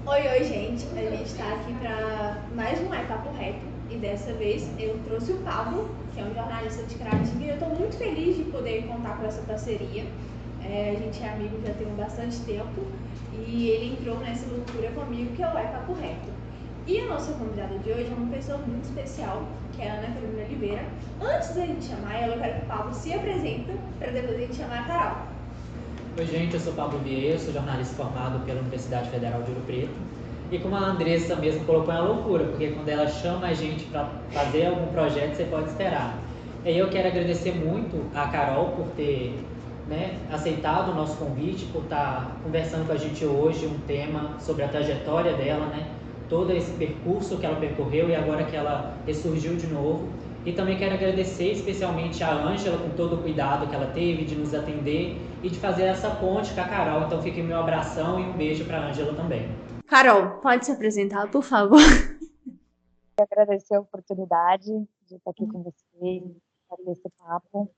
Oi, gente. A gente está aqui para mais um Papo Reto e dessa vez eu trouxe o Pablo, que é um jornalista de Caratinga, e eu estou muito feliz de poder contar com essa parceria. A gente é amigo já tem bastante tempo e ele entrou nessa loucura comigo, que é o Papo Reto. E a nossa convidada de hoje é uma pessoa muito especial, que é a Ana Carolina Oliveira. Antes da gente chamar ela, eu quero que o Pablo se apresenta para depois a gente chamar a Carol. Oi, gente, eu sou Pablo Vieira, sou jornalista formado pela Universidade Federal de Ouro Preto. E como a Andressa mesmo colocou, é uma loucura, porque quando ela chama a gente para fazer algum projeto, você pode esperar. E aí eu quero agradecer muito a Carol por ter aceitado o nosso convite, por estar conversando com a gente hoje um tema sobre a trajetória dela, todo esse percurso que ela percorreu e agora que ela ressurgiu de novo. E também quero agradecer especialmente a Ângela com todo o cuidado que ela teve de nos atender e de fazer essa ponte com a Carol. Então fique meu abração e um beijo para a Ângela também. Carol, pode se apresentar, por favor? Agradecer a oportunidade de estar aqui com vocês, fazer esse papo.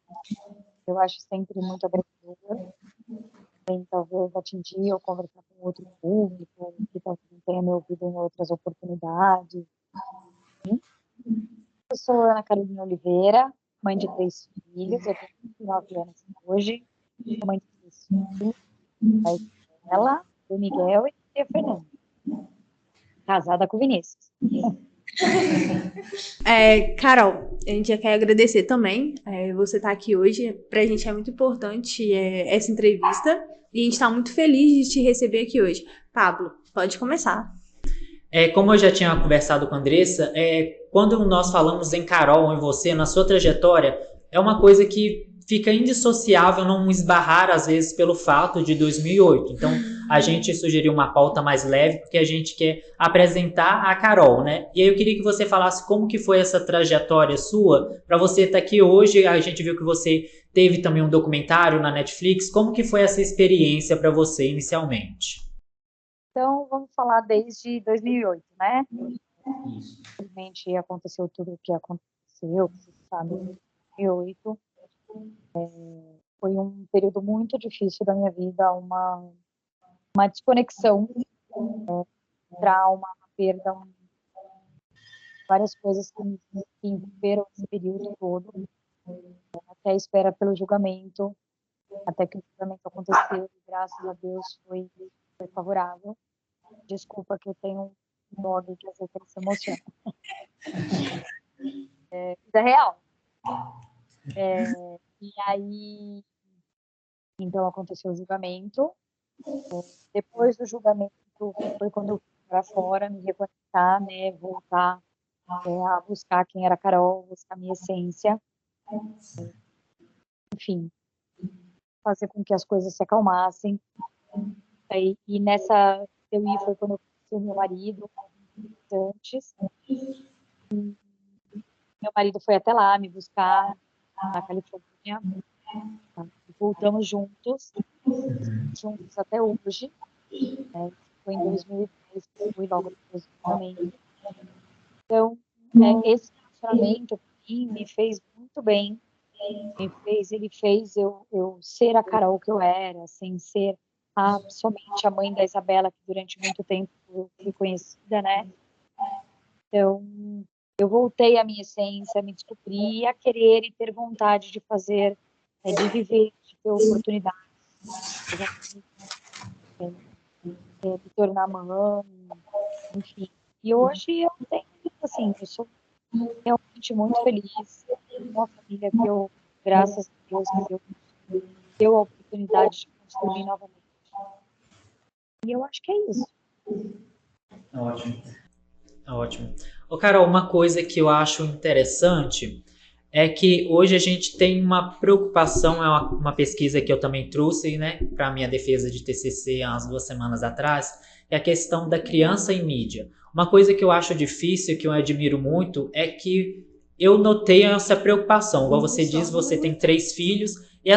Eu acho sempre muito agregador. Também, talvez atingir ou conversar com outro público, que talvez não tenha me ouvido em outras oportunidades. Eu sou Ana Carolina Oliveira, mãe de 3 filhos, eu tenho 29 anos hoje, sou mãe de 3 filhos, a Estela, o Miguel e a Fernanda, casada com o Vinícius. Carol, a gente já quer agradecer também você estar aqui hoje. Para a gente é muito importante essa entrevista e a gente está muito feliz de te receber aqui hoje. Pablo, pode começar. Como eu já tinha conversado com a Andressa, quando nós falamos em Carol, em você, na sua trajetória, é uma coisa que fica indissociável não esbarrar, às vezes, pelo fato de 2008. Então, a gente sugeriu uma pauta mais leve, porque a gente quer apresentar a Carol, né? E aí eu queria que você falasse como que foi essa trajetória sua, para você estar aqui hoje. A gente viu que você teve também um documentário na Netflix. Como que foi essa experiência para você, inicialmente? Então, vamos falar desde 2008, né? Isso. Infelizmente, aconteceu tudo o que aconteceu, você sabe, em 2008. Foi um período muito difícil da minha vida, uma desconexão, trauma, uma perda, várias coisas que me envolveram esse período todo, até a espera pelo julgamento, até que o julgamento aconteceu, e graças a Deus foi favorável. Desculpa que eu tenho um dog que às vezes ele se emociona. Isso é real. E aí, então aconteceu o julgamento. Depois do julgamento foi quando eu fui para fora, me reconectar, né, voltar a buscar quem era a Carol, buscar a minha essência, enfim, fazer com que as coisas se acalmassem. E nessa eu ia foi quando eu conheci o meu marido, antes. Meu marido foi até lá me buscar na Califórnia. Voltamos juntos até hoje. Foi em 2010, fui logo depois do casamento. Então, esse relacionamento para mim me fez muito bem. Ele fez eu ser a Carol que eu era, sem ser somente a mãe da Isabela, que durante muito tempo eu fui conhecida, né? Então, eu voltei à minha essência, me descobri, a querer e ter vontade de fazer, de viver, de ter oportunidades, de tornar mãe, enfim. E hoje eu tenho, assim, eu sou realmente muito feliz, uma família que eu, graças a Deus, me deu a oportunidade de construir novamente. E eu acho que é isso. Ótimo. Ótimo. Ô, Carol, uma coisa que eu acho interessante é que hoje a gente tem uma preocupação, é uma pesquisa que eu também trouxe, para a minha defesa de TCC há umas 2 semanas atrás, é a questão da criança em mídia. Uma coisa que eu acho difícil, que eu admiro muito, é que eu notei essa preocupação. Igual você diz, você tem 3 filhos, e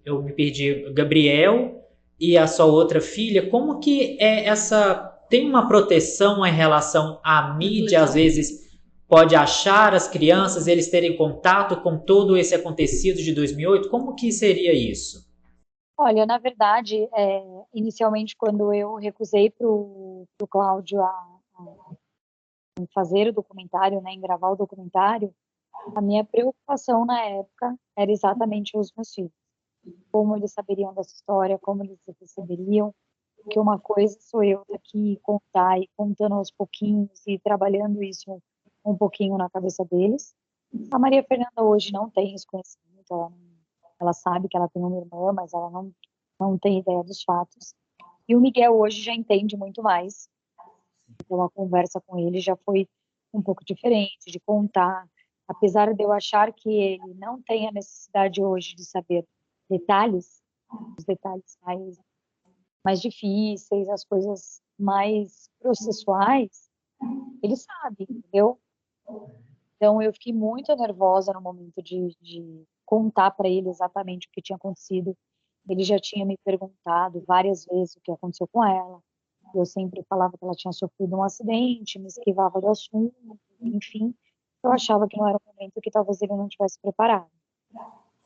eu me perdi, Gabriel e a sua outra filha, como que é essa... Tem uma proteção em relação à mídia, às vezes pode achar as crianças, eles terem contato com todo esse acontecido de 2008? Como que seria isso? Olha, na verdade, inicialmente, quando eu recusei pro Cláudio em fazer o documentário, né, em gravar o documentário, a minha preocupação na época era exatamente os meus filhos. Como eles saberiam dessa história, como eles receberiam, porque uma coisa sou eu aqui contar e contando aos pouquinhos e trabalhando isso um pouquinho na cabeça deles. A Maria Fernanda hoje não tem esse conhecimento, ela sabe que ela tem uma irmã, mas ela não tem ideia dos fatos. E o Miguel hoje já entende muito mais. Então a conversa com ele já foi um pouco diferente, de contar. Apesar de eu achar que ele não tem a necessidade hoje de saber detalhes, os detalhes mais difíceis, as coisas mais processuais, ele sabe, entendeu? Então eu fiquei muito nervosa no momento de contar para ele exatamente o que tinha acontecido. Ele já tinha me perguntado várias vezes o que aconteceu com ela. Eu sempre falava que ela tinha sofrido um acidente, me esquivava do assunto, enfim. Eu achava que não era o momento, que talvez ele não tivesse preparado.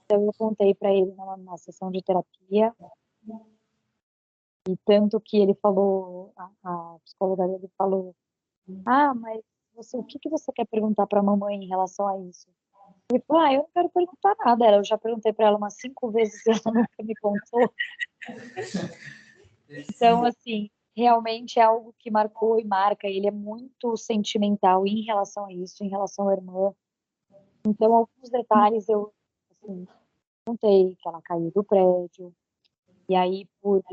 Então eu contei para ele numa sessão de terapia, e tanto que ele falou, a psicóloga dele falou, mas o que você quer perguntar para a mamãe em relação a isso? Ele falou, eu não quero perguntar nada. Eu já perguntei para ela umas 5 vezes e ela nunca me contou. Então, assim, realmente é algo que marcou e marca. Ele é muito sentimental em relação a isso, em relação à irmã. Então, alguns detalhes eu, assim, contei que ela caiu do prédio. E aí, por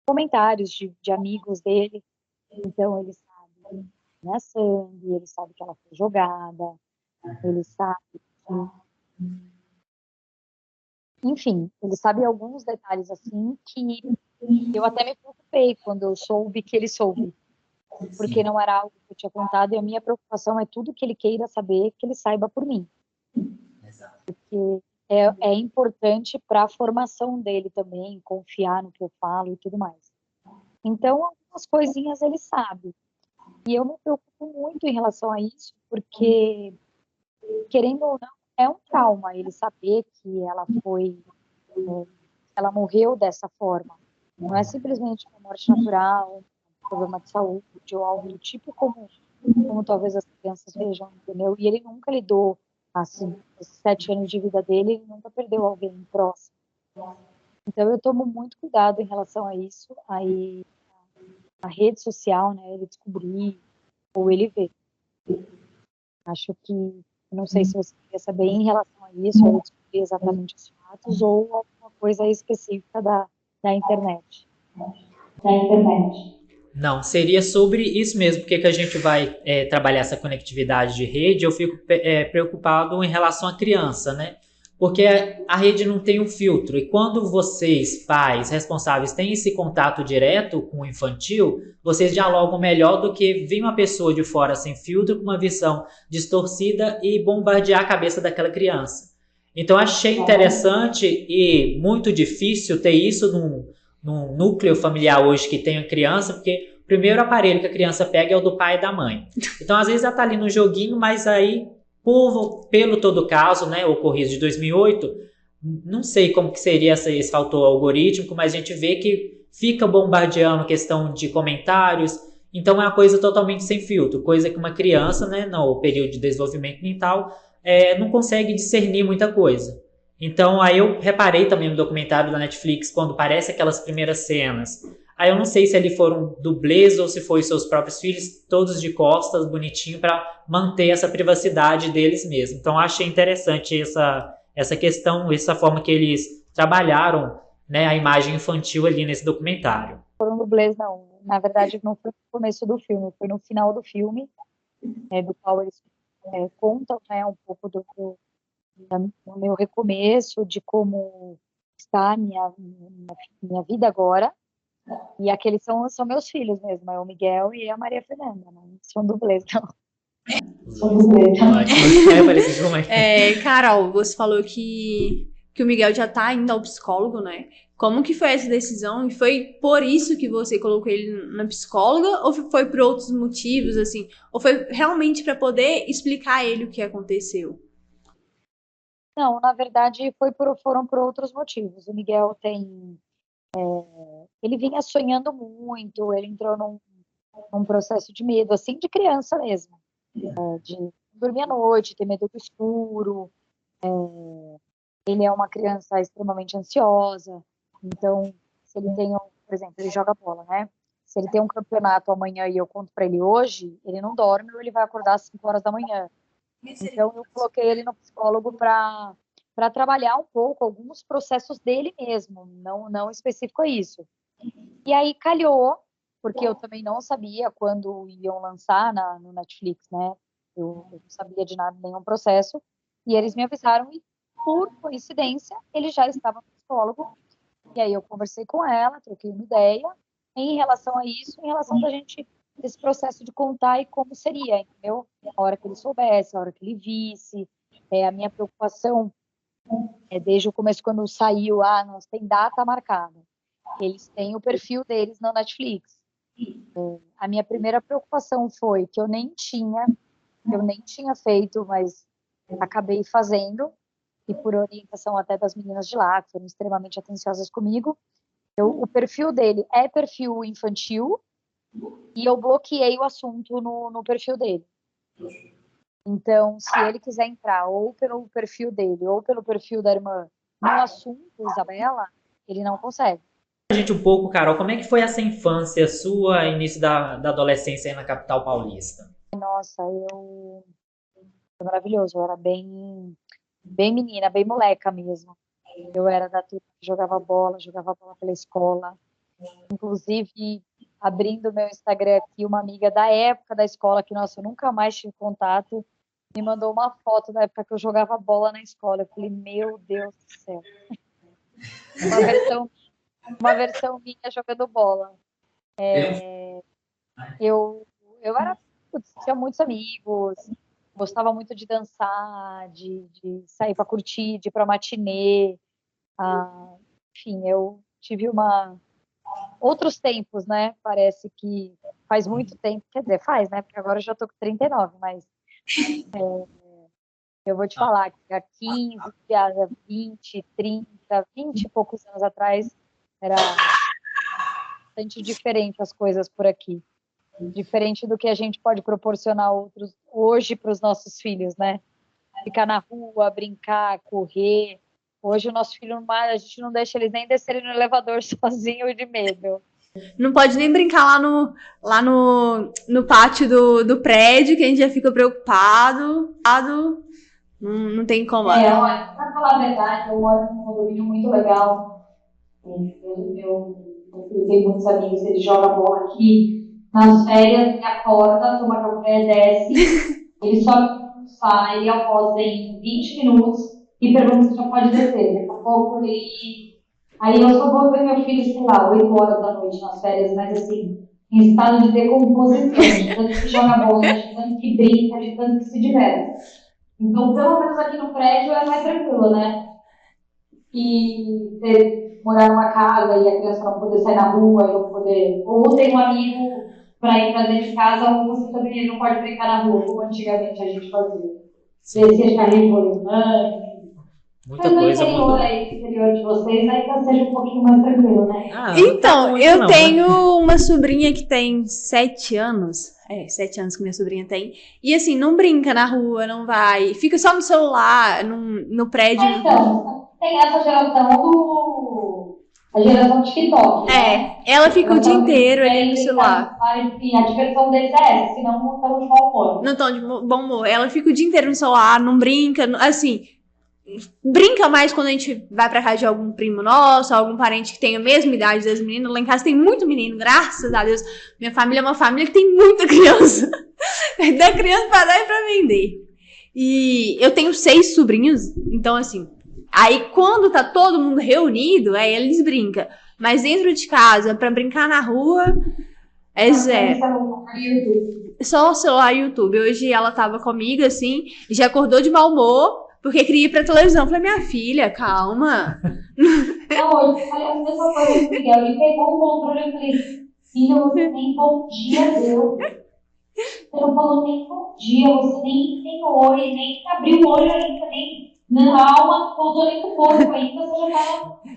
comentários de amigos dele, então ele sabe que não é sangue, ele sabe que ela foi jogada, ele sabe que... Enfim, ele sabe alguns detalhes assim que eu até me preocupei quando eu soube que ele soube, porque não era algo que eu tinha contado, e a minha preocupação é tudo que ele queira saber, que ele saiba por mim. Porque é importante para a formação dele também, confiar no que eu falo e tudo mais. Então, algumas coisinhas ele sabe. E eu me preocupo muito em relação a isso, porque, querendo ou não, é um trauma ele saber que ela morreu dessa forma. Não é simplesmente uma morte natural, um problema de saúde ou algo do tipo, como talvez as crianças vejam, entendeu? E ele nunca lidou, assim, esses 7 anos de vida dele, ele nunca perdeu alguém próximo. Então eu tomo muito cuidado em relação a isso. Aí a rede social, né, ele descobrir ou ele ver. Acho que, não sei se você quer saber em relação a isso, ou descobrir exatamente os fatos, ou alguma coisa específica da internet. Não, seria sobre isso mesmo, porque que a gente vai trabalhar essa conectividade de rede. Eu fico preocupado em relação à criança, né? Porque a rede não tem um filtro, e quando vocês, pais responsáveis, têm esse contato direto com o infantil, vocês dialogam melhor do que vir uma pessoa de fora sem filtro, com uma visão distorcida e bombardear a cabeça daquela criança. Então achei interessante e muito difícil ter isso num núcleo familiar hoje que tem a criança, porque o primeiro aparelho que a criança pega é o do pai e da mãe. Então às vezes ela tá ali no joguinho, mas aí pelo todo caso, né, ocorrido de 2008, não sei como que seria esse fator algorítmico, mas a gente vê que fica bombardeando questão de comentários, então é uma coisa totalmente sem filtro, coisa que uma criança, né, no período de desenvolvimento mental, não consegue discernir muita coisa. Então aí eu reparei também no documentário da Netflix, quando parece aquelas primeiras cenas. Aí eu não sei se ali foram dublês ou se foi seus próprios filhos, todos de costas, bonitinho, para manter essa privacidade deles mesmos. Então eu achei interessante essa questão, essa forma que eles trabalharam, né, a imagem infantil ali nesse documentário. Foram dublês, não. Na verdade, não foi no começo do filme, foi no final do filme, do qual eles contam, né, um pouco do meu recomeço, de como está a minha vida agora. E aqueles são meus filhos mesmo, é o Miguel e a Maria Fernanda, não são dublês, não. Carol, você falou que o Miguel já tá indo ao psicólogo, né? Como que foi essa decisão? E foi por isso que você colocou ele na psicóloga? Ou foi por outros motivos, assim? Ou foi realmente para poder explicar a ele o que aconteceu? Não, na verdade foram por outros motivos. O Miguel ele vinha sonhando muito, ele entrou num processo de medo, assim, de criança mesmo, de dormir à noite, ter medo do escuro. Ele é uma criança extremamente ansiosa, então, se ele tem, por exemplo, ele joga bola, né? Se ele tem um campeonato amanhã e eu conto para ele hoje, ele não dorme ou ele vai acordar às 5 horas da manhã. Então, eu coloquei ele no psicólogo para trabalhar um pouco alguns processos dele mesmo, não específico a isso. E aí calhou, porque eu também não sabia quando iam lançar no Netflix, né? Eu não sabia de nada, nenhum processo. E eles me avisaram e, por coincidência, ele já estava no psicólogo. E aí eu conversei com ela, troquei uma ideia em relação a isso, em relação da gente, esse processo de contar e como seria, entendeu? A hora que ele soubesse, a hora que ele visse. A minha preocupação desde o começo, quando saiu, nós tem data marcada. Eles têm o perfil deles na Netflix. A minha primeira preocupação foi que eu nem tinha feito, mas acabei fazendo, e por orientação até das meninas de lá, que foram extremamente atenciosas comigo. O perfil dele é perfil infantil, e eu bloqueei o assunto no perfil dele. Então, se ele quiser entrar ou pelo perfil dele ou pelo perfil da irmã no assunto Isabela, ele não consegue. A gente um pouco, Carol, como é que foi essa infância sua, início da adolescência aí na capital paulista? Nossa, foi maravilhoso. Eu era bem menina, bem moleca mesmo. Eu era da turma que jogava bola pela escola. Inclusive, abrindo meu Instagram aqui, uma amiga da época da escola, que, nossa, eu nunca mais tive contato, me mandou uma foto da época que eu jogava bola na escola. Eu falei, meu Deus do céu. Uma versão minha jogando bola. Eu tinha muitos amigos, gostava muito de dançar, de sair para curtir, de ir para matinê. Enfim, eu tive outros tempos, né? Parece que faz muito tempo, quer dizer, faz, né? Porque agora eu já tô com 39, mas eu vou te falar que há 15, 20, 30, 20 e poucos anos atrás era bastante diferente as coisas por aqui. Diferente do que a gente pode proporcionar hoje para os nossos filhos, né? Ficar na rua, brincar, correr. Hoje o nosso filho, a gente não deixa eles nem descerem no elevador sozinho de medo. Não pode nem brincar lá no pátio do prédio, que a gente já fica preocupado. Não tem como. Olha, pra falar a verdade, eu moro num condomínio muito legal. Eu tenho muitos amigos, eles jogam bola aqui. Nas férias, ele acorda, toma café, desce, ele sobe, sai, ele almoça em 20 minutos e pergunta se já pode descer. Daqui a pouco ele... Aí eu só vou ver meu filho, sei lá, 8 horas da noite nas férias, mas assim, em estado de decomposição, de tanto que joga bola, de tanto que brinca, de tanto que se diverte. Então, pelo menos aqui no prédio é mais tranquilo, né? E você morar numa casa e a criança não poder sair na rua, não poder... Ou tem um amigo para ir para dentro de casa, ou você também não pode brincar na rua, como antigamente a gente fazia. Descer de carrinho de rolimã, Muita coisa mudou. Interior de vocês, aí que seja um pouquinho mais tranquilo, né? Então, eu tenho uma sobrinha que tem 7 anos. 7 anos que minha sobrinha tem. E assim, não brinca na rua, não vai. Fica só no celular, no prédio. Então, tem essa geração a geração TikTok, né? Ela fica o dia inteiro ali no celular. Enfim, a diversão deles é essa, senão não estão de bom humor. Não estão de bom humor. Ela fica o dia inteiro no celular, não brinca, assim... Brinca mais quando a gente vai pra casa de algum primo nosso, algum parente que tem a mesma idade das meninas. Lá em casa tem muito menino, graças a Deus. Minha família é uma família que tem muita criança. Da criança pra dar e pra vender. E eu tenho 6 sobrinhos, então assim... Aí quando tá todo mundo reunido, aí eles brincam. Mas dentro de casa, pra brincar na rua, é zero. Só o celular e YouTube. Hoje ela tava comigo, assim, e já acordou de mau humor, porque queria ir pra televisão. Eu falei, minha filha, calma. Não, hoje eu falei a mesma coisa com o Miguel. Ele pegou o controle e eu falei, filha, você nem bom dia deu. Você não falou nem bom dia, você nem oi, nem abriu o olho ainda, nem Não, a alma voltou nem pro corpo ainda, você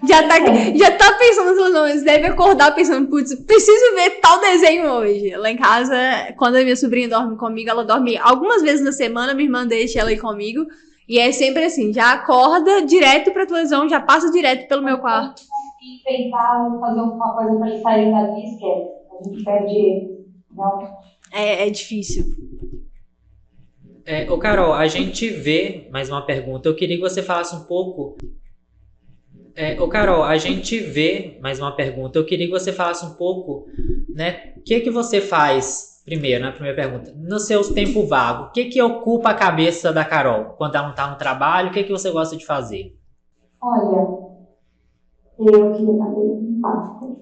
Já tá pensando nos nomes, deve acordar pensando, putz, preciso ver tal desenho hoje. Lá em casa, quando a minha sobrinha dorme comigo, ela dorme algumas vezes na semana, minha irmã deixa ela ir comigo. E é sempre assim, já acorda direto pra televisão, já passa direto pelo meu quarto. E tentar fazer alguma coisa pra ele sair dali, esquece. A gente perde ele. Não. É difícil. Ô Carol, a gente vê, mais uma pergunta, eu queria que você falasse um pouco. Ô Carol, a gente vê, mais uma pergunta, eu queria que você falasse um pouco, né? O que você faz, primeiro, na primeira pergunta, no seu tempo vago? O que ocupa a cabeça da Carol quando ela não está no trabalho? O que você gosta de fazer? Olha, eu queria fazer um passo,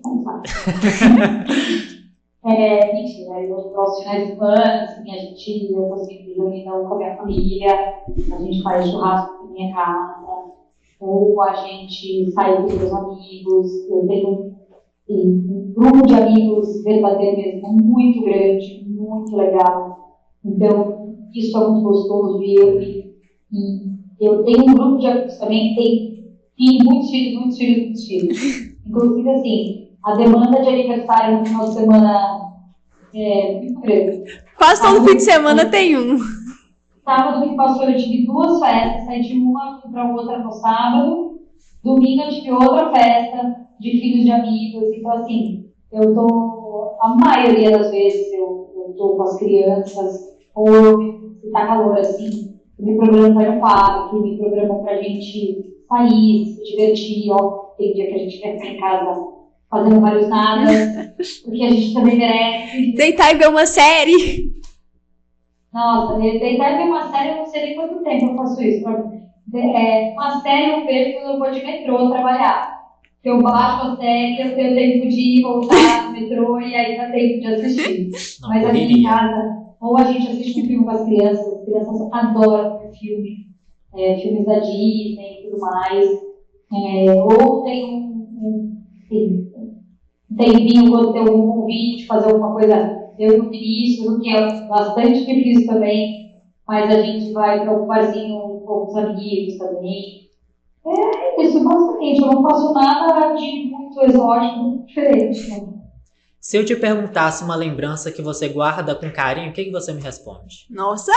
mentira, eu gosto de finais de semana, assim, eu consigo me reunir com a minha família, a gente faz churrasco na minha casa, ou a gente sai com os meus amigos. Eu tenho um grupo de amigos verdadeiro mesmo, muito grande, muito legal. Então, isso é muito gostoso. E eu tenho um grupo de amigos também que tem muitos filhos. Inclusive, assim, a demanda de aniversário no final de semana é muito grande. Quase todo fim de semana tem um. Sábado que passou eu tive 2 festas, saí de uma, fui para outra no sábado. Domingo eu tive outra festa de filhos de amigos. Então, assim, a maioria das vezes eu tô com as crianças, ou se tá calor assim, eu me programo para ir no parque, me programo pra gente sair, se divertir. Ó, tem dia que a gente quer ficar em casa fazendo vários nada, porque a gente também merece. Deitar e ver uma série. Nossa, deitar e ver uma série, eu não sei nem quanto tempo eu faço isso. Uma série eu vejo quando eu vou de metrô trabalhar. Eu baixo a série, eu tenho tempo de ir, voltar no metrô e aí dá tempo de assistir. Não, Mas aqui em casa, ou a gente assiste um filme com as crianças adoram filme, filmes da Disney e tudo mais. Ou tem um tempinho quando tem algum convite, fazer alguma coisa. Eu e o Vinícius, que é bastante difícil também, mas a gente vai para um barzinho com os amigos também. Isso, basicamente. Eu não faço nada de muito exótico, muito diferente. Né? Se eu te perguntasse uma lembrança que você guarda com carinho, o que você me responde? Nossa!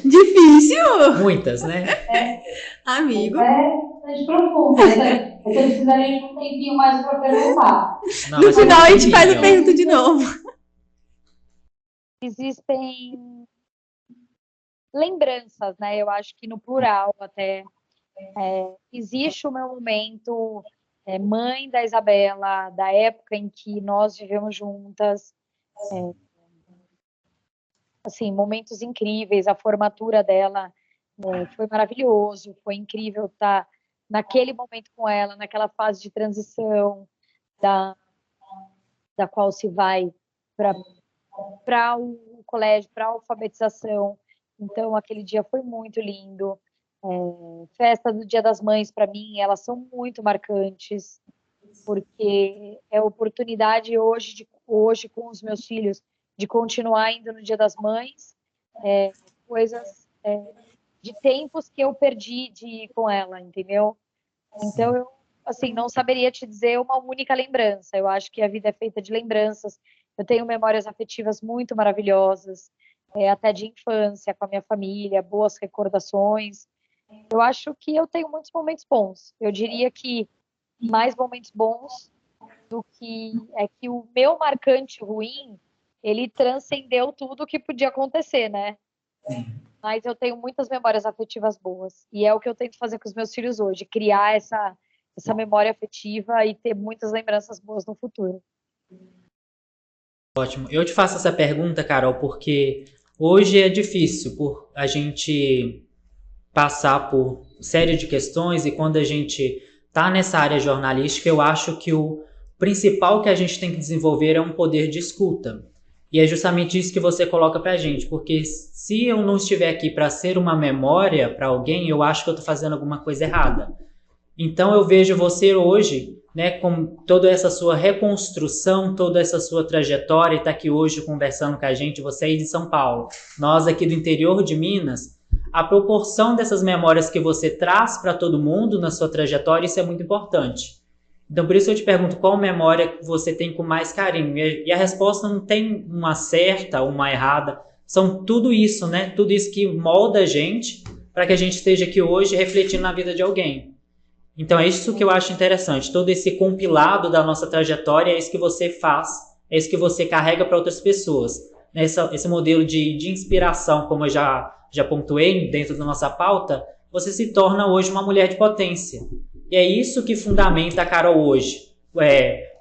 Difícil! Muitas, né? Amigo. É de profundo. Eu precisaria de um tempinho mais para perguntar. Não, No final a gente sim, faz a pergunta de novo. Existem lembranças, né? Eu acho que no plural até. Existe o meu momento mãe da Isabela, da época em que nós vivemos juntas. Assim, momentos incríveis, a formatura dela foi maravilhoso, foi incrível estar naquele momento com ela, naquela fase de transição da qual se vai para o colégio, para a alfabetização. Então, aquele dia foi muito lindo. Festa do Dia das Mães, para mim, elas são muito marcantes, porque é a oportunidade hoje com os meus filhos de continuar indo no Dia das Mães, coisas de tempos que eu perdi de ir com ela, entendeu? Então, eu assim, não saberia te dizer uma única lembrança. Eu acho que a vida é feita de lembranças. Eu tenho memórias afetivas muito maravilhosas, até de infância, com a minha família, boas recordações. Eu acho que eu tenho muitos momentos bons. Eu diria que mais momentos bons do que o meu marcante ruim, ele transcendeu tudo o que podia acontecer, né? Mas eu tenho muitas memórias afetivas boas. E é o que eu tento fazer com os meus filhos hoje, criar essa memória afetiva e ter muitas lembranças boas no futuro. Ótimo. Eu te faço essa pergunta, Carol, porque hoje é difícil por a gente passar por série de questões e quando a gente está nessa área jornalística, eu acho que o principal que a gente tem que desenvolver é um poder de escuta. E é justamente isso que você coloca pra gente, porque se eu não estiver aqui para ser uma memória para alguém, eu acho que eu estou fazendo alguma coisa errada. Então eu vejo você hoje, né, com toda essa sua reconstrução, toda essa sua trajetória, e está aqui hoje conversando com a gente, você aí de São Paulo, nós aqui do interior de Minas, a proporção dessas memórias que você traz para todo mundo na sua trajetória, isso é muito importante. Então, por isso eu te pergunto, qual memória que você tem com mais carinho? E a resposta não tem uma certa, uma errada. São tudo isso, né? Tudo isso que molda a gente para que a gente esteja aqui hoje refletindo na vida de alguém. Então, é isso que eu acho interessante. Todo esse compilado da nossa trajetória é isso que você faz, é isso que você carrega para outras pessoas. Esse modelo de inspiração, como eu já pontuei dentro da nossa pauta, você se torna hoje uma mulher de potência. E é isso que fundamenta a Carol hoje,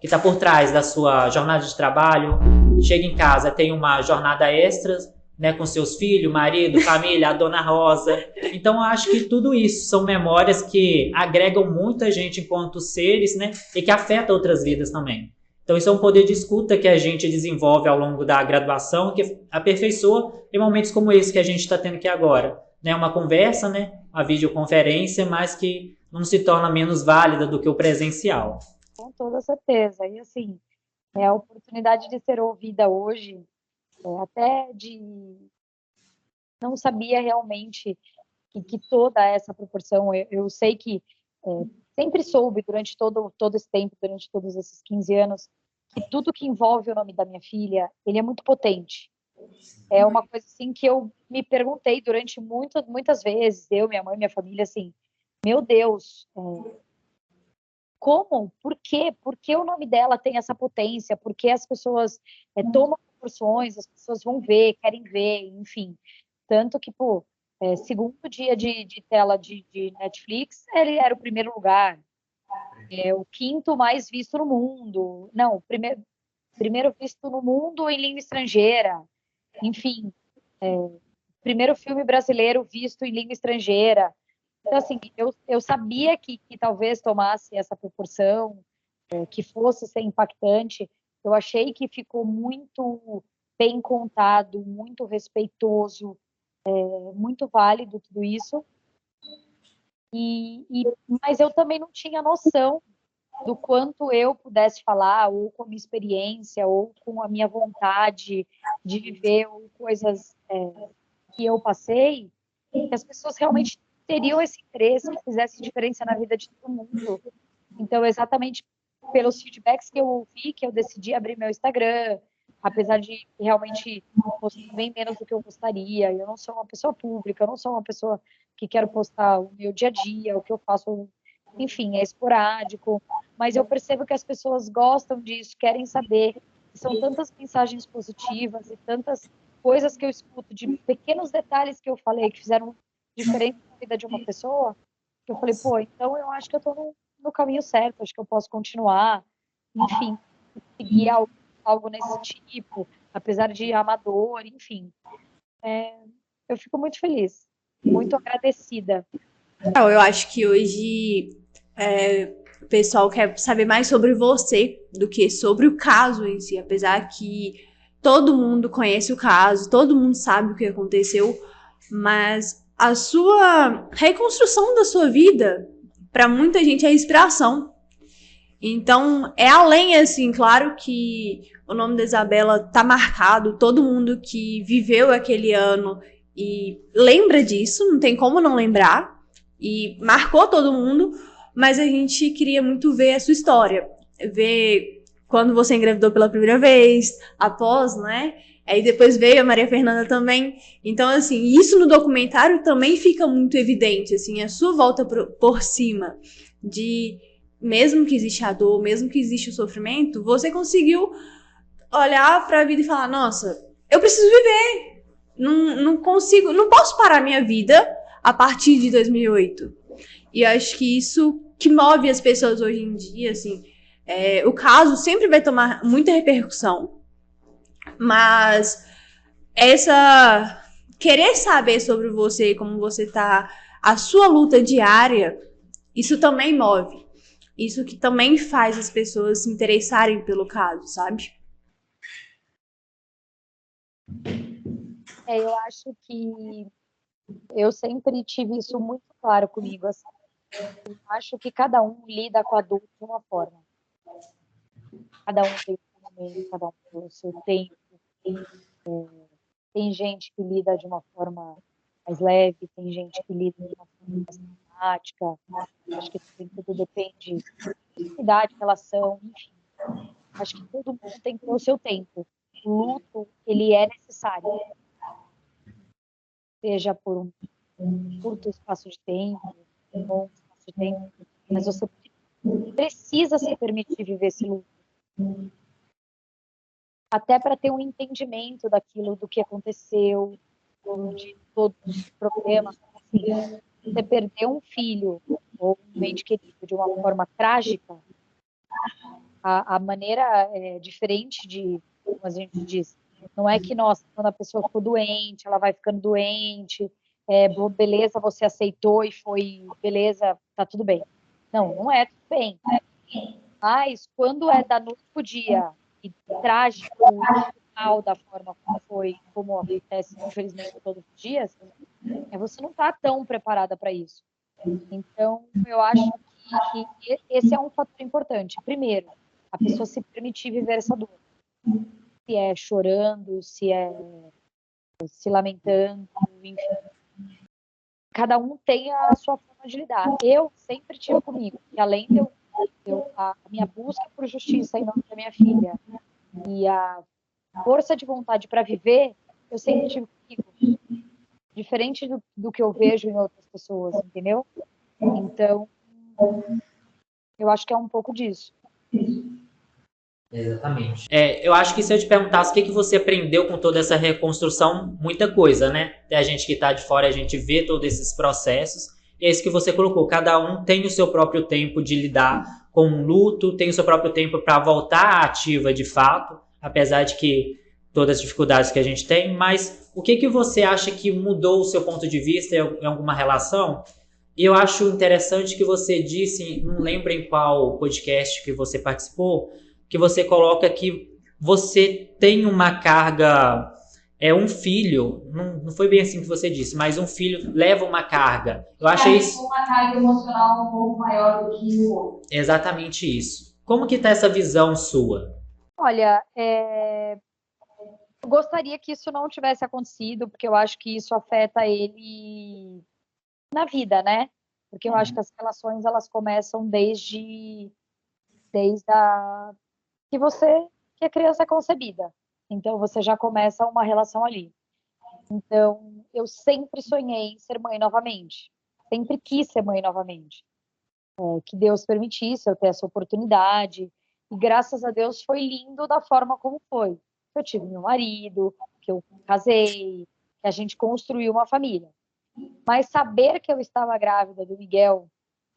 que está por trás da sua jornada de trabalho. Chega em casa, tem uma jornada extra, né, com seus filhos, marido, família, a dona Rosa. Então, eu acho que tudo isso são memórias que agregam muita gente enquanto seres, né, e que afetam outras vidas também. Então, isso é um poder de escuta que a gente desenvolve ao longo da graduação, que aperfeiçoa em momentos como esse que a gente está tendo aqui agora. Né, uma conversa, né, uma videoconferência, mas que não se torna menos válida do que o presencial. Com toda certeza. E assim, a oportunidade de ser ouvida hoje, até de não sabia realmente que toda essa proporção, eu sei que sempre soube durante todo esse tempo, durante todos esses 15 anos, que tudo que envolve o nome da minha filha, ele é muito potente. É uma coisa assim que eu me perguntei durante muitas vezes, eu, minha mãe, minha família, assim, meu Deus, como? Por quê? Por que o nome dela tem essa potência? Por que as pessoas tomam proporções, as pessoas vão ver, querem ver, enfim. Tanto que, pô, segundo dia de tela de Netflix, ele era o primeiro lugar. O quinto mais visto no mundo. Não, primeiro visto no mundo em língua estrangeira. Enfim, primeiro filme brasileiro visto em língua estrangeira. Então, assim, eu sabia que talvez tomasse essa proporção, que fosse ser impactante. Eu achei que ficou muito bem contado, muito respeitoso, muito válido tudo isso. Mas eu também não tinha noção do quanto eu pudesse falar, ou com a minha experiência, ou com a minha vontade de viver, ou coisas que eu passei, que as pessoas realmente teriam esse interesse, que fizesse diferença na vida de todo mundo. Então, exatamente pelos feedbacks que eu ouvi, que eu decidi abrir meu Instagram, apesar de realmente postar bem menos do que eu gostaria. Eu não sou uma pessoa pública, eu não sou uma pessoa que quero postar o meu dia a dia, o que eu faço, enfim, é esporádico. Mas eu percebo que as pessoas gostam disso, querem saber. São tantas mensagens positivas e tantas coisas que eu escuto, de pequenos detalhes que eu falei, que fizeram diferença na vida de uma pessoa, que eu falei, pô, então eu acho que eu estou no caminho certo, acho que eu posso continuar, enfim, seguir algo nesse tipo, apesar de amador, enfim. Eu fico muito feliz, muito agradecida. Eu acho que hoje o pessoal quer saber mais sobre você do que sobre o caso em si, apesar que todo mundo conhece o caso, todo mundo sabe o que aconteceu, mas a sua reconstrução da sua vida, para muita gente, é inspiração. Então, é além, assim, claro que o nome da Isabela tá marcado, todo mundo que viveu aquele ano e lembra disso, não tem como não lembrar, e marcou todo mundo, mas a gente queria muito ver a sua história, ver quando você engravidou pela primeira vez, após, né? Aí depois veio a Maria Fernanda também. Então, assim, isso no documentário também fica muito evidente, assim, a sua volta por cima de mesmo que existe a dor, mesmo que existe o sofrimento, você conseguiu olhar para a vida e falar, nossa, eu preciso viver, não consigo, não posso parar minha vida a partir de 2008. E eu acho que isso que move as pessoas hoje em dia, assim, o caso sempre vai tomar muita repercussão, mas essa querer saber sobre você, como você tá, a sua luta diária, isso também move. Isso que também faz as pessoas se interessarem pelo caso, sabe? Eu acho que eu sempre tive isso muito claro comigo. Assim. Eu acho que cada um lida com a dor de uma forma. Cada um tem o seu momento, cada um tem o seu tempo. Tem gente que lida de uma forma mais leve, tem gente que lida de uma forma mais traumática. Acho que tudo depende de idade, relação, enfim. Acho que todo mundo tem que ter o seu tempo. O luto, ele é necessário, seja por um curto espaço de tempo, um longo espaço de tempo, mas você precisa se permitir viver esse luto. Até para ter um entendimento daquilo, do que aconteceu, de todos os problemas. Assim, você perder um filho ou um ente querido de uma forma trágica, a maneira é diferente de, como a gente diz, não é que, nossa, quando a pessoa ficou doente, ela vai ficando doente, beleza, você aceitou e foi, beleza, tá tudo bem. Não, não é tudo bem. Mas quando é da noite pro dia, e trágico, e mal da forma como foi, como acontece, infelizmente, todos os dias, você não tá tão preparada para isso. Então, eu acho que esse é um fator importante. Primeiro, a pessoa se permitir viver essa dor. Se é chorando, se é se lamentando, enfim. Cada um tem a sua forma de lidar. Eu sempre tive comigo, que além de a minha busca por justiça em nome da minha filha e a força de vontade para viver, eu sempre tive comigo. Diferente do que eu vejo em outras pessoas, entendeu? Então, eu acho que é um pouco disso. Exatamente. Eu acho que se eu te perguntasse o que você aprendeu com toda essa reconstrução, muita coisa, né? A gente que está de fora, a gente vê todos esses processos. E é isso que você colocou. Cada um tem o seu próprio tempo de lidar com o luto, tem o seu próprio tempo para voltar à ativa de fato, apesar de que todas as dificuldades que a gente tem. Mas o que você acha que mudou o seu ponto de vista em alguma relação? E eu acho interessante que você disse, não lembro em qual podcast que você participou, que você coloca que você tem uma carga, um filho, não foi bem assim que você disse, mas um filho leva uma carga. Eu achei isso... uma carga emocional um pouco maior do que o outro. Exatamente isso. Como que tá essa visão sua? Olha, eu gostaria que isso não tivesse acontecido, porque eu acho que isso afeta ele na vida, né? Porque eu acho que as relações, elas começam desde a que a criança é concebida. Então, você já começa uma relação ali. Então, eu sempre sonhei em ser mãe novamente. Sempre quis ser mãe novamente. Que Deus permitisse eu ter essa oportunidade. E, graças a Deus, foi lindo da forma como foi. Eu tive meu marido, que eu casei, que a gente construiu uma família. Mas saber que eu estava grávida do Miguel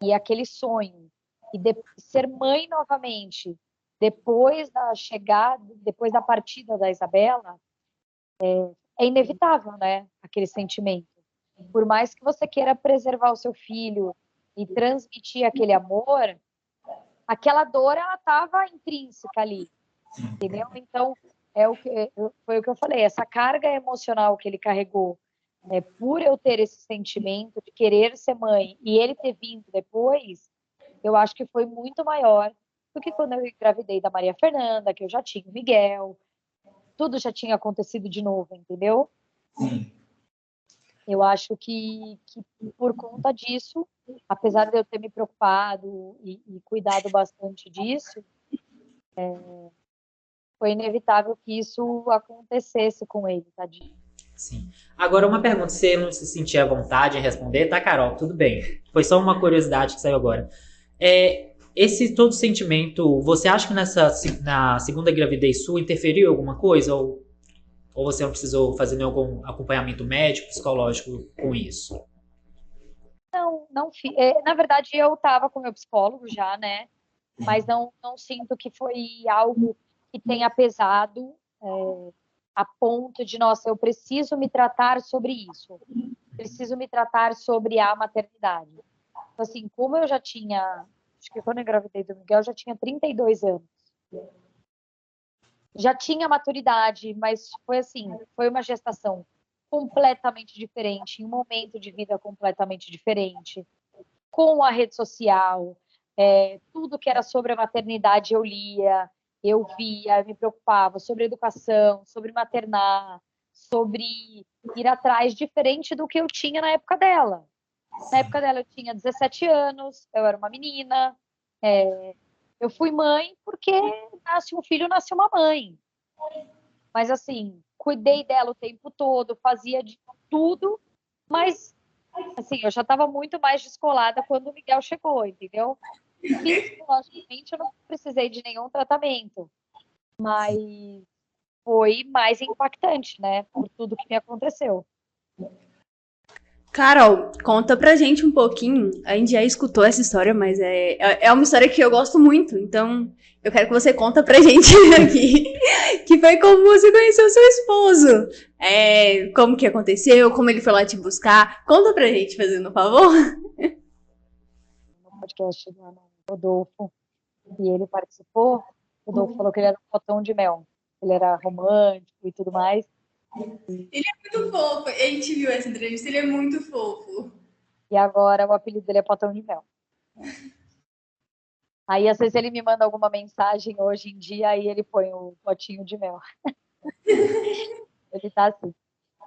e aquele sonho, e ser mãe novamente, depois da chegada, depois da partida da Isabela, é inevitável, né? Aquele sentimento. Por mais que você queira preservar o seu filho e transmitir aquele amor, aquela dor, ela estava intrínseca ali, entendeu? Então, foi o que eu falei, essa carga emocional que ele carregou, por eu ter esse sentimento de querer ser mãe e ele ter vindo depois, eu acho que foi muito maior do que quando eu engravidei da Maria Fernanda, que eu já tinha o Miguel, tudo já tinha acontecido de novo, entendeu? Eu acho que por conta disso, apesar de eu ter me preocupado e cuidado bastante disso, foi inevitável que isso acontecesse com ele, tadinho. Sim. Agora, uma pergunta, se você não se sentir à vontade em responder, tá, Carol? Tudo bem. Foi só uma curiosidade que saiu agora. Esse todo sentimento, você acha que na segunda gravidez sua interferiu em alguma coisa? Ou você não precisou fazer nenhum acompanhamento médico, psicológico com isso? Não, na verdade eu estava com meu psicólogo já, né? Mas não sinto que foi algo que tenha pesado a ponto de, nossa, eu preciso me tratar sobre isso. Preciso me tratar sobre a maternidade. Então, assim, como eu já tinha, acho que quando eu engravidei do Miguel, eu já tinha 32 anos. Já tinha maturidade, mas foi uma gestação completamente diferente, em um momento de vida completamente diferente, com a rede social, tudo que era sobre a maternidade eu lia, eu via, eu me preocupava sobre educação, sobre maternar, sobre ir atrás diferente do que eu tinha na época dela. Na época dela eu tinha 17 anos, eu era uma menina, eu fui mãe porque nasce um filho, nasce uma mãe. Mas assim, cuidei dela o tempo todo, fazia de tudo, mas assim, eu já estava muito mais descolada quando o Miguel chegou, entendeu? Psicologicamente eu não precisei de nenhum tratamento, mas foi mais impactante, né, por tudo que me aconteceu. Carol, conta pra gente um pouquinho. A gente já escutou essa história, mas é uma história que eu gosto muito. Então, eu quero que você conta pra gente aqui. Que foi como você conheceu seu esposo. Como que aconteceu, como ele foi lá te buscar. Conta pra gente, fazendo um favor. No podcast do Rodolfo, e ele participou, o Rodolfo falou que ele era um potão de mel. Ele era romântico e tudo mais. Ele é muito fofo. A gente viu essa entrevista, ele é muito fofo. E agora o apelido dele é potão de mel. Aí, às vezes, ele me manda alguma mensagem hoje em dia, aí ele põe o potinho de mel. Ele tá assim.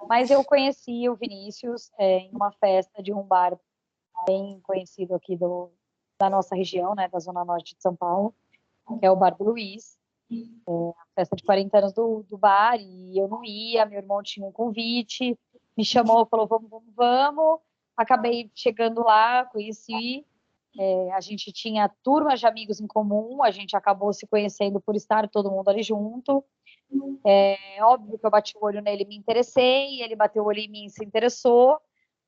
Mas eu conheci o Vinícius em uma festa de um bar bem conhecido aqui da nossa região, né, da Zona Norte de São Paulo, que é o Bar do Luiz. A festa de 40 anos do bar, e eu não ia, meu irmão tinha um convite, me chamou, falou, vamos, vamos, vamos. Acabei chegando lá, conheci. A gente tinha turmas de amigos em comum, a gente acabou se conhecendo por estar todo mundo ali junto. É óbvio que eu bati o olho nele e me interessei, ele bateu o olho em mim e se interessou,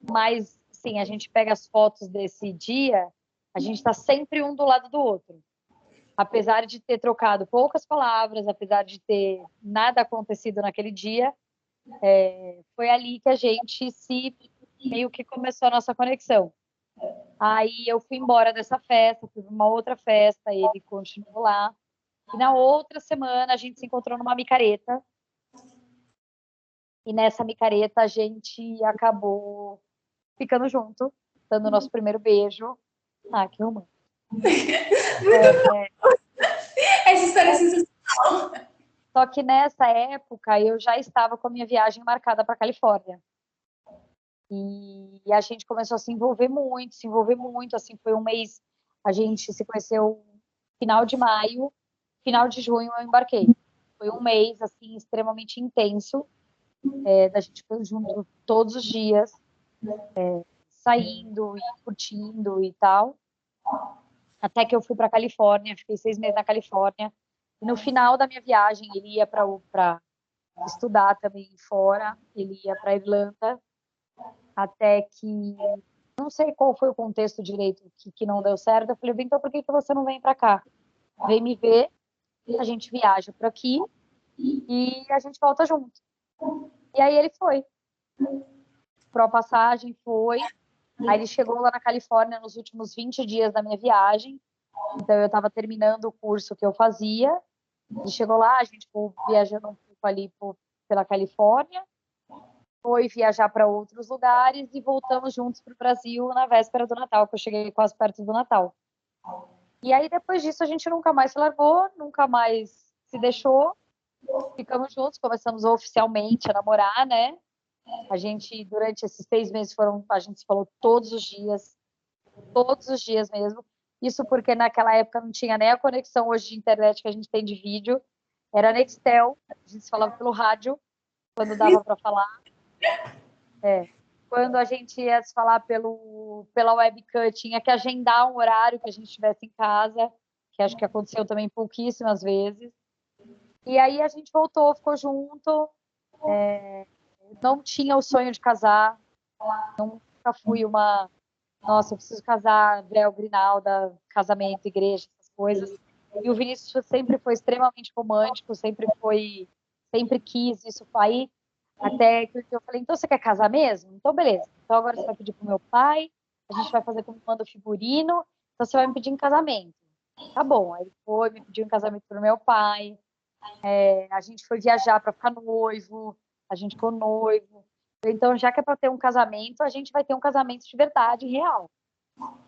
mas, sim, a gente pega as fotos desse dia, a gente está sempre um do lado do outro. Apesar de ter trocado poucas palavras, apesar de ter nada acontecido naquele dia, foi ali que a gente meio que começou a nossa conexão. Aí eu fui embora dessa festa, fui para uma outra festa, ele continuou lá. E na outra semana a gente se encontrou numa micareta. E nessa micareta a gente acabou ficando junto, dando o nosso primeiro beijo. Ah, que romântico. Essa história é sensacional. Só que nessa época eu já estava com a minha viagem marcada para a Califórnia. E a gente começou a se envolver muito. Assim, foi um mês, a gente se conheceu final de maio, final de junho eu embarquei. Foi um mês, assim, extremamente intenso, da gente ficando junto todos os dias, saindo e curtindo e tal. Até que eu fui para a Califórnia, fiquei 6 meses na Califórnia. E no final da minha viagem, ele ia para estudar também fora, ele ia para Irlanda, até que não sei qual foi o contexto direito que não deu certo. Eu falei, então por que você não vem para cá? Vem me ver, a gente viaja por aqui e a gente volta junto. E aí ele foi. Comprou a passagem, foi. Aí ele chegou lá na Califórnia nos últimos 20 dias da minha viagem. Então eu estava terminando o curso que eu fazia. Ele chegou lá, a gente foi viajando um pouco ali pela Califórnia. Foi viajar para outros lugares e voltamos juntos para o Brasil na véspera do Natal, que eu cheguei quase perto do Natal. E aí, depois disso, a gente nunca mais se largou, nunca mais se deixou. Ficamos juntos, começamos oficialmente a namorar, né? A gente, durante esses 6 meses, a gente se falou todos os dias mesmo. Isso porque naquela época não tinha nem a conexão hoje de internet que a gente tem de vídeo. Era Nextel, a gente se falava pelo rádio, quando dava para falar. Quando a gente ia se falar pela webcam, tinha que agendar um horário que a gente estivesse em casa, que acho que aconteceu também pouquíssimas vezes. E aí a gente voltou, ficou junto. Não tinha o sonho de casar. Nunca fui uma... Nossa, eu preciso casar, véu, grinalda, casamento, igreja, essas coisas. E o Vinícius sempre foi extremamente romântico, sempre quis isso aí. Até que eu falei, então você quer casar mesmo? Então beleza. Então agora você vai pedir pro meu pai, a gente vai fazer como manda o figurino, então você vai me pedir em casamento. Tá bom. Aí ele foi, me pediu em casamento pro meu pai. A gente foi viajar para ficar noivo, a gente ficou noivo. Então, já que é para ter um casamento, a gente vai ter um casamento de verdade, real.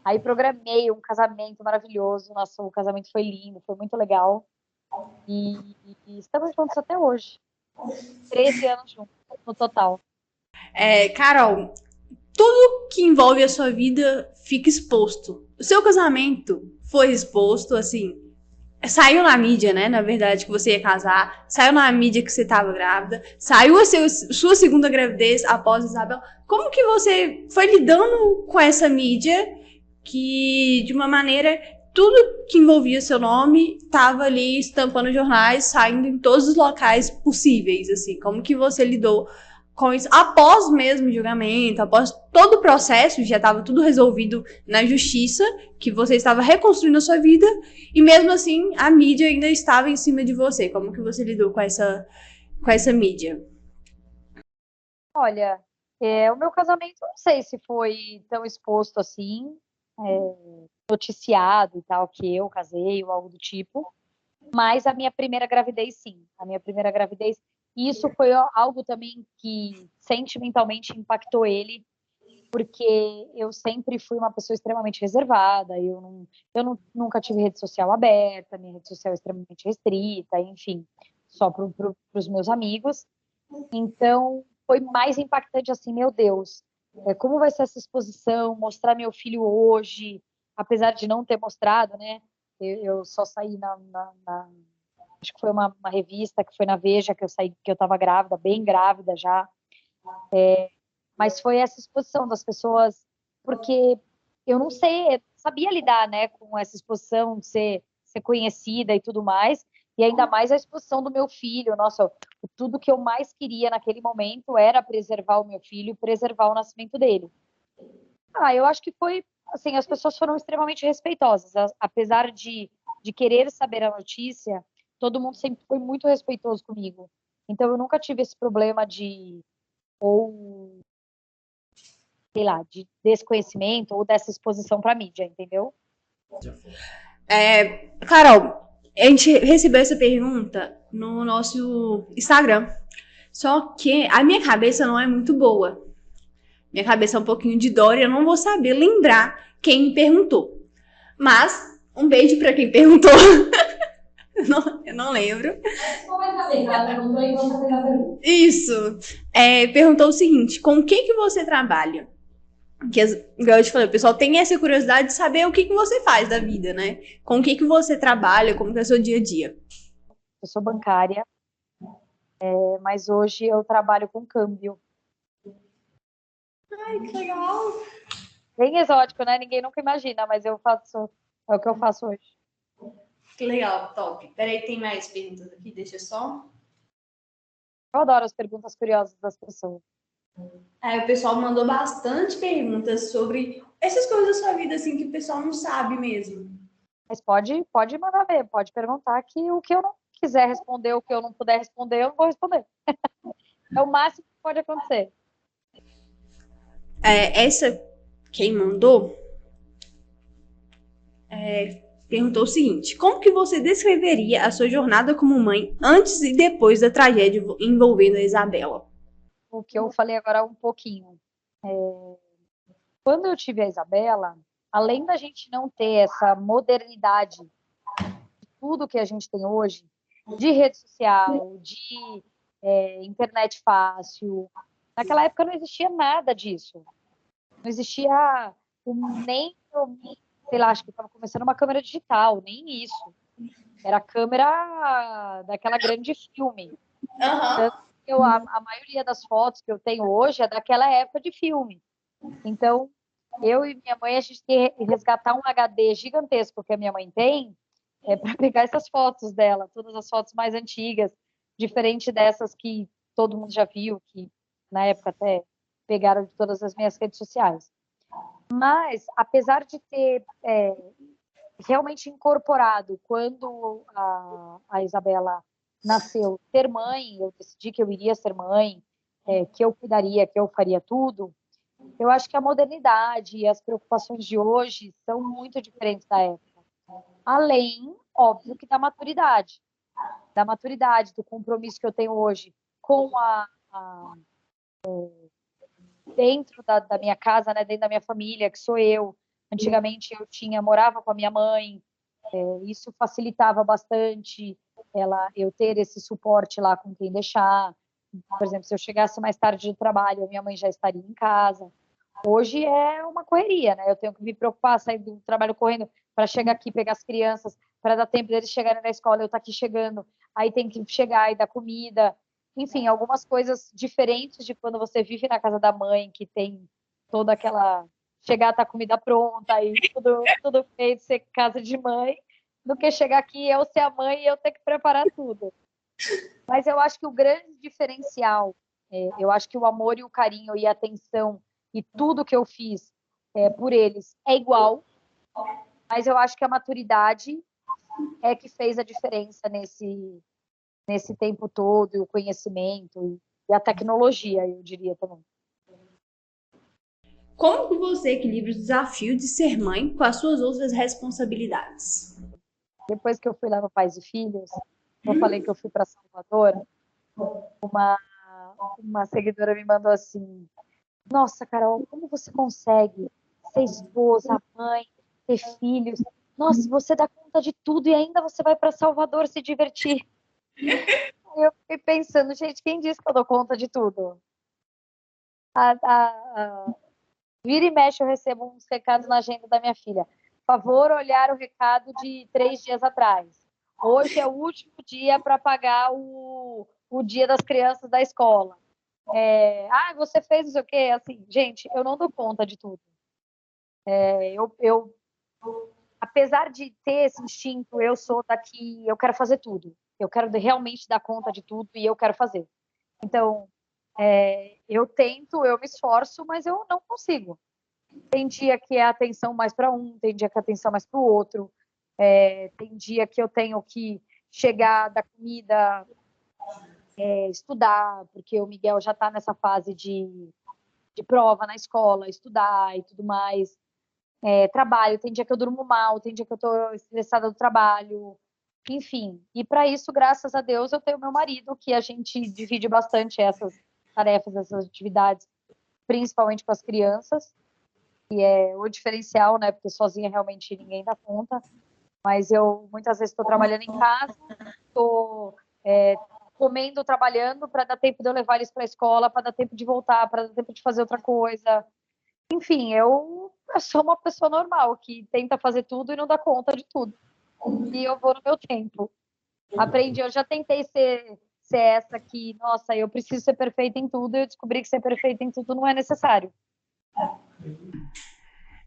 Aí programei um casamento maravilhoso. Nosso casamento foi lindo, foi muito legal. E estamos juntos até hoje. 13 anos juntos, no total. Carol, tudo que envolve a sua vida fica exposto. O seu casamento foi exposto, assim, saiu na mídia, né? Na verdade, que você ia casar, saiu na mídia que você estava grávida, saiu a sua segunda gravidez após Isabel. Como que você foi lidando com essa mídia que, de uma maneira, tudo que envolvia seu nome estava ali estampando jornais, saindo em todos os locais possíveis, assim? Como que você lidou com isso após mesmo o julgamento, após todo o processo, já estava tudo resolvido na justiça, que você estava reconstruindo a sua vida, e mesmo assim a mídia ainda estava em cima de você. Como que você lidou com essa mídia? Olha, o meu casamento, não sei se foi tão exposto assim, noticiado e tal, que eu casei ou algo do tipo, mas a minha primeira gravidez, sim. A minha primeira gravidez, e isso foi algo também que sentimentalmente impactou ele, porque eu sempre fui uma pessoa extremamente reservada, nunca tive rede social aberta, minha rede social é extremamente restrita, enfim, só para os meus amigos. Então, foi mais impactante assim, meu Deus, como vai ser essa exposição, mostrar meu filho hoje, apesar de não ter mostrado, né? Eu só saí acho que foi uma revista que foi na Veja que eu saí, que eu estava grávida, bem grávida já. Mas foi essa exposição das pessoas, porque eu não sei, sabia lidar, né, com essa exposição de ser conhecida e tudo mais, e ainda mais a exposição do meu filho. Nossa, tudo que eu mais queria naquele momento era preservar o meu filho, preservar o nascimento dele. Eu acho que foi, assim, as pessoas foram extremamente respeitosas, apesar de querer saber a notícia, todo mundo sempre foi muito respeitoso comigo. Então eu nunca tive esse problema ou sei lá, de desconhecimento ou dessa exposição para mídia, entendeu? Carol, a gente recebeu essa pergunta no nosso Instagram. Só que a minha cabeça não é muito boa. Minha cabeça é um pouquinho de Dória, eu não vou saber lembrar quem me perguntou. Mas, um beijo para quem perguntou. Eu não lembro. Não vai saber, ela perguntou e você fez a pergunta. Isso. Perguntou o seguinte: com o que você trabalha? Que, igual eu te falei, o pessoal tem essa curiosidade de saber o que você faz da vida, né? Com o que você trabalha, como que é o seu dia a dia. Eu sou bancária, mas hoje eu trabalho com câmbio. Ai, que legal. Bem exótico, né? Ninguém nunca imagina, mas é o que eu faço hoje. Que legal, top. Peraí, tem mais perguntas aqui, deixa eu só. Eu adoro as perguntas curiosas das pessoas. O pessoal mandou bastante perguntas sobre essas coisas da sua vida, assim, que o pessoal não sabe mesmo. Mas pode mandar ver, pode perguntar que o que eu não quiser responder, o que eu não puder responder, eu não vou responder. É o máximo que pode acontecer. Essa, quem mandou, perguntou o seguinte: como que você descreveria a sua jornada como mãe antes e depois da tragédia envolvendo a Isabela? O que eu falei agora um pouquinho. Quando eu tive a Isabela, além da gente não ter essa modernidade de tudo que a gente tem hoje, de rede social, de internet fácil, naquela época não existia nada disso. Não existia nem, sei lá, acho que estava começando uma câmera digital, nem isso. Era a câmera daquela grande filme. Aham. A maioria das fotos que eu tenho hoje é daquela época de filme. Então, eu e minha mãe, a gente tem que resgatar um HD gigantesco que a minha mãe tem para pegar essas fotos dela, todas as fotos mais antigas, diferente dessas que todo mundo já viu, que na época até pegaram de todas as minhas redes sociais. Mas, apesar de ter realmente incorporado quando a Isabela nasceu, ser mãe, eu decidi que eu iria ser mãe, que eu cuidaria, que eu faria tudo, eu acho que a modernidade e as preocupações de hoje são muito diferentes da época. Além, óbvio, que da maturidade, do compromisso que eu tenho hoje com dentro da minha casa, né, dentro da minha família, que sou eu. Antigamente eu morava com a minha mãe, isso facilitava bastante. eu ter esse suporte lá com quem deixar. Por exemplo, se eu chegasse mais tarde do trabalho, a minha mãe já estaria em casa. Hoje é uma correria, né? Eu tenho que me preocupar, sair do trabalho correndo para chegar aqui, pegar as crianças, para dar tempo deles chegarem na escola, eu estar aqui chegando, aí tem que chegar e dar comida. Enfim, algumas coisas diferentes de quando você vive na casa da mãe, que tem toda aquela... Chegar, tá a comida pronta e tudo feito, ser casa de mãe, do que chegar aqui, eu ser a mãe e eu ter que preparar tudo. Mas eu acho que o grande diferencial, eu acho que o amor e o carinho e a atenção e tudo que eu fiz por eles é igual, mas eu acho que a maturidade é que fez a diferença nesse tempo todo, e o conhecimento e a tecnologia, eu diria também. Como que você equilibra o desafio de ser mãe com as suas outras responsabilidades? Depois que eu fui lá no Pais e Filhos, eu falei que eu fui para Salvador, uma seguidora me mandou assim: nossa, Carol, como você consegue ser esposa, mãe, ter filhos? Nossa, você dá conta de tudo e ainda você vai para Salvador se divertir. Eu fiquei pensando, gente, quem disse que eu dou conta de tudo? Vira e mexe, eu recebo uns recados na agenda da minha filha. Favor olhar o recado de 3 dias atrás. Hoje é o último dia para pagar o dia das crianças da escola. Você fez não sei o quê? Assim, gente, eu não dou conta de tudo. Apesar de ter esse instinto, eu sou daqui, eu quero fazer tudo. Eu quero realmente dar conta de tudo e eu quero fazer. Então, eu tento, eu me esforço, mas eu não consigo. Tem dia que é atenção mais para um, tem dia que é atenção mais para o outro. Tem dia que eu tenho que chegar da comida, estudar, porque o Miguel já está nessa fase de prova na escola, estudar e tudo mais. Trabalho, tem dia que eu durmo mal, tem dia que eu estou estressada do trabalho, enfim. E para isso, graças a Deus, eu tenho meu marido, que a gente divide bastante essas tarefas, essas atividades, principalmente com as crianças, que é o diferencial, né? Porque sozinha realmente ninguém dá conta. Mas eu muitas vezes estou trabalhando em casa, estou comendo, trabalhando, para dar tempo de eu levar eles para a escola, para dar tempo de voltar, para dar tempo de fazer outra coisa. Enfim, eu sou uma pessoa normal, que tenta fazer tudo e não dá conta de tudo. E eu vou no meu tempo. Aprendi, eu já tentei ser essa que, nossa, eu preciso ser perfeita em tudo, e eu descobri que ser perfeita em tudo não é necessário.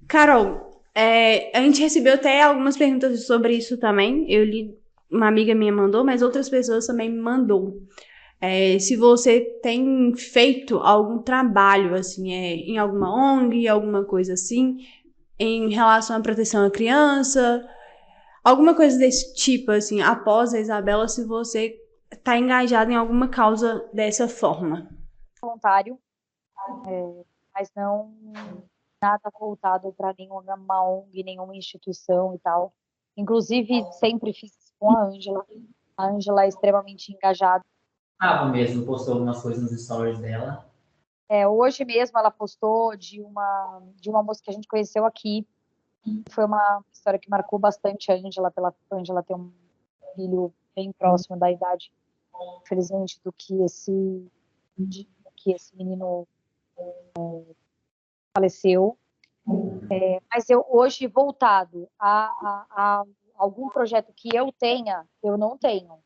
Carol, a gente recebeu até algumas perguntas sobre isso também. Eu li, uma amiga minha mandou, mas outras pessoas também me mandou. Se você tem feito algum trabalho, assim, em alguma ONG, alguma coisa assim, em relação à proteção à criança, alguma coisa desse tipo, assim, após a Isabela, se você está engajado em alguma causa dessa forma. Voluntário, mas não nada voltado para nenhuma ONG, nenhuma instituição e tal. Inclusive, sempre fiz isso com a Ângela. A Ângela é extremamente engajada. Mesmo postou algumas coisas nos stories dela. Hoje mesmo ela postou de uma moça que a gente conheceu aqui. Foi uma história que marcou bastante a Ângela, pela Ângela ter um filho bem próximo da idade, infelizmente, do que esse menino faleceu. Mas eu hoje, voltado a algum projeto que eu tenha, eu não tenho,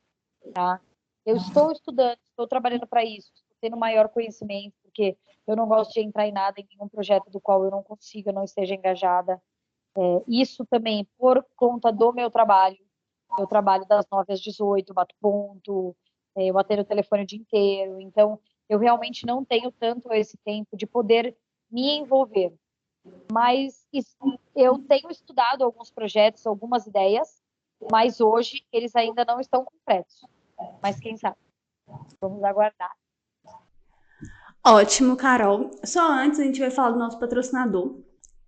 tá? Eu estou estudando, estou trabalhando para isso, estou tendo maior conhecimento, porque eu não gosto de entrar em nada, em nenhum projeto do qual eu não consiga, não esteja engajada. Isso também por conta do meu trabalho. Eu trabalho das 9 às 18, bato ponto, eu atendo o telefone o dia inteiro, então eu realmente não tenho tanto esse tempo de poder me envolver. Mas eu tenho estudado alguns projetos, algumas ideias, mas hoje eles ainda não estão completos. Mas quem sabe? Vamos aguardar. Ótimo, Carol. Só antes a gente vai falar do nosso patrocinador,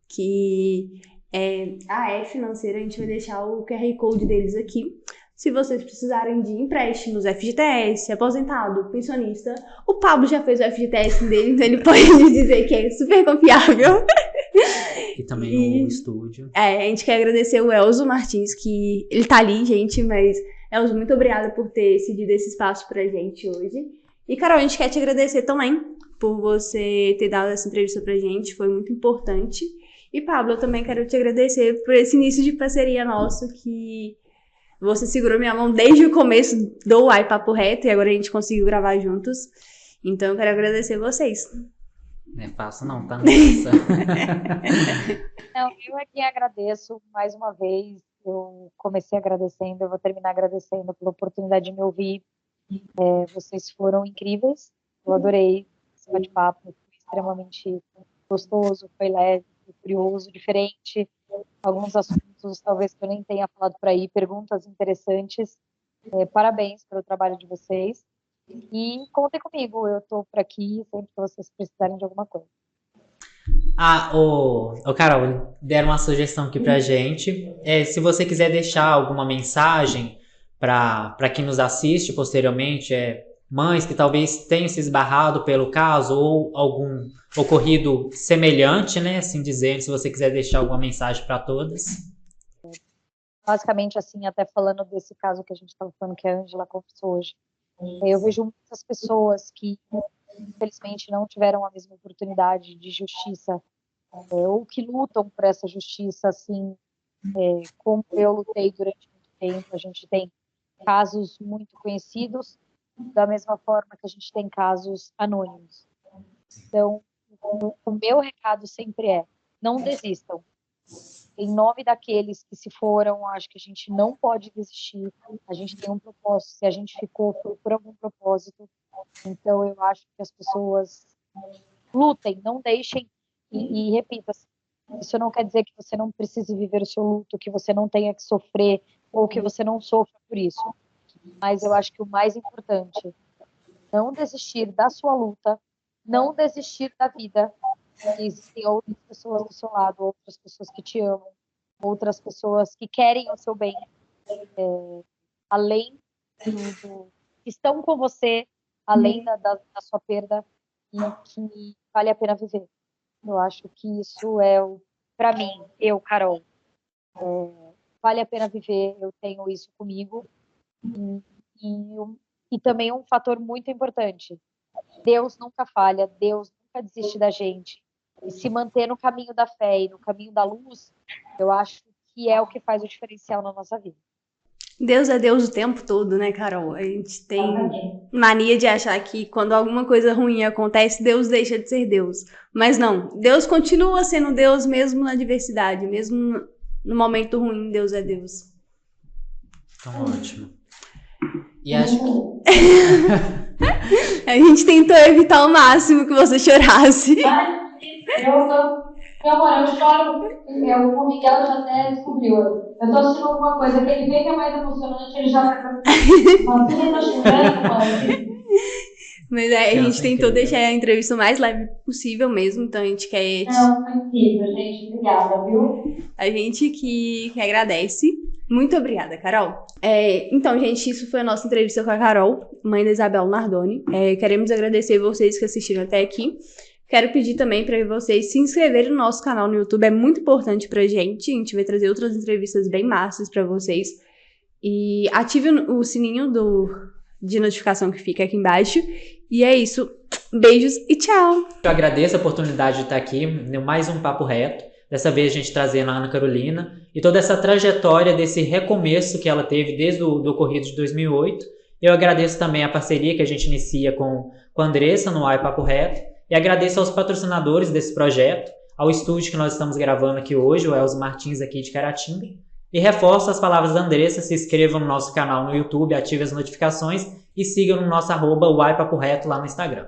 que é a F Financeira. A gente vai deixar o QR Code deles aqui. Se vocês precisarem de empréstimos, FGTS, aposentado, pensionista, o Pablo já fez o FGTS dele, então ele pode dizer que é super confiável. E também o estúdio. A gente quer agradecer o Elzo Martins, que ele tá ali, gente, mas Elza, muito obrigada por ter cedido esse espaço pra gente hoje. E, Carol, a gente quer te agradecer também por você ter dado essa entrevista pra gente, foi muito importante. E, Pablo, eu também quero te agradecer por esse início de parceria nosso, que você segurou minha mão desde o começo do Uai Papo Reto e agora a gente conseguiu gravar juntos. Então, eu quero agradecer vocês. Não é fácil não, tá? Nossa. Não, eu aqui agradeço mais uma vez. Eu comecei agradecendo, eu vou terminar agradecendo pela oportunidade de me ouvir. Vocês foram incríveis. Eu adorei esse bate-papo. Foi extremamente gostoso, foi leve, foi curioso, diferente. Alguns assuntos talvez que eu nem tenha falado por aí, perguntas interessantes. Parabéns pelo trabalho de vocês. E contem comigo, eu estou por aqui sempre que vocês precisarem de alguma coisa. Carol, deram uma sugestão aqui pra gente. Se você quiser deixar alguma mensagem para quem nos assiste posteriormente, mães que talvez tenham se esbarrado pelo caso ou algum ocorrido semelhante, né, assim dizendo, se você quiser deixar alguma mensagem para todas. Basicamente, assim, até falando desse caso que a gente estava falando, que a Ângela confessou hoje, eu vejo muitas pessoas que, infelizmente, não tiveram a mesma oportunidade de justiça, ou que lutam por essa justiça, assim, como eu lutei durante muito tempo. A gente tem casos muito conhecidos, da mesma forma que a gente tem casos anônimos. Então, o meu recado sempre não desistam. Em nome daqueles que se foram, acho que a gente não pode desistir. A gente tem um propósito. Se a gente ficou, foi por algum propósito. Então, eu acho que as pessoas lutem, não deixem. E repita, isso não quer dizer que você não precise viver o seu luto, que você não tenha que sofrer, ou que você não sofra por isso. Mas eu acho que o mais importante, não desistir da sua luta, não desistir da vida. Existem outras pessoas do seu lado, outras pessoas que te amam, outras pessoas que querem o seu bem, além que estão com você, além da sua perda, e que vale a pena viver. Eu acho que isso para mim, Carol, vale a pena viver, eu tenho isso comigo. E também um fator muito importante, Deus nunca falha, Deus nunca desiste da gente. E se manter no caminho da fé e no caminho da luz, eu acho que é o que faz o diferencial na nossa vida. Deus é Deus o tempo todo, né, Carol? A gente tem mania de achar que quando alguma coisa ruim acontece, Deus deixa de ser Deus. Mas não, Deus continua sendo Deus mesmo na adversidade, mesmo no momento ruim, Deus é Deus. Então, ótimo. E acho que... A gente tentou evitar ao máximo que você chorasse. Meu amor, eu choro, o Miguel já até descobriu. Eu tô assistindo alguma coisa que ele vê que é mais emocionante, ele já fica assim, tá chorando, mano. Mas a gente tentou deixar a entrevista o mais leve possível mesmo, então a gente quer... Não, foi incrível, gente, obrigada, viu? A gente que agradece. Muito obrigada, Carol. Então, gente, isso foi a nossa entrevista com a Carol, mãe da Isabel Nardoni. Queremos agradecer vocês que assistiram até aqui. Quero pedir também para vocês se inscreverem no nosso canal no YouTube, é muito importante pra gente. A gente vai trazer outras entrevistas bem massas para vocês. E ative o sininho de notificação que fica aqui embaixo. E é isso. Beijos e tchau! Eu agradeço a oportunidade de estar aqui, mais um Papo Reto. Dessa vez a gente trazendo a Ana Carolina e toda essa trajetória desse recomeço que ela teve desde o ocorrido de 2008. Eu agradeço também a parceria que a gente inicia com a Andressa no Uai Papo Reto e agradeço aos patrocinadores desse projeto, ao estúdio que nós estamos gravando aqui hoje, o Elzo Martins aqui de Caratinga. E reforço as palavras da Andressa, se inscrevam no nosso canal no YouTube, ative as notificações e sigam no nosso @Uai Papo Reto lá no Instagram.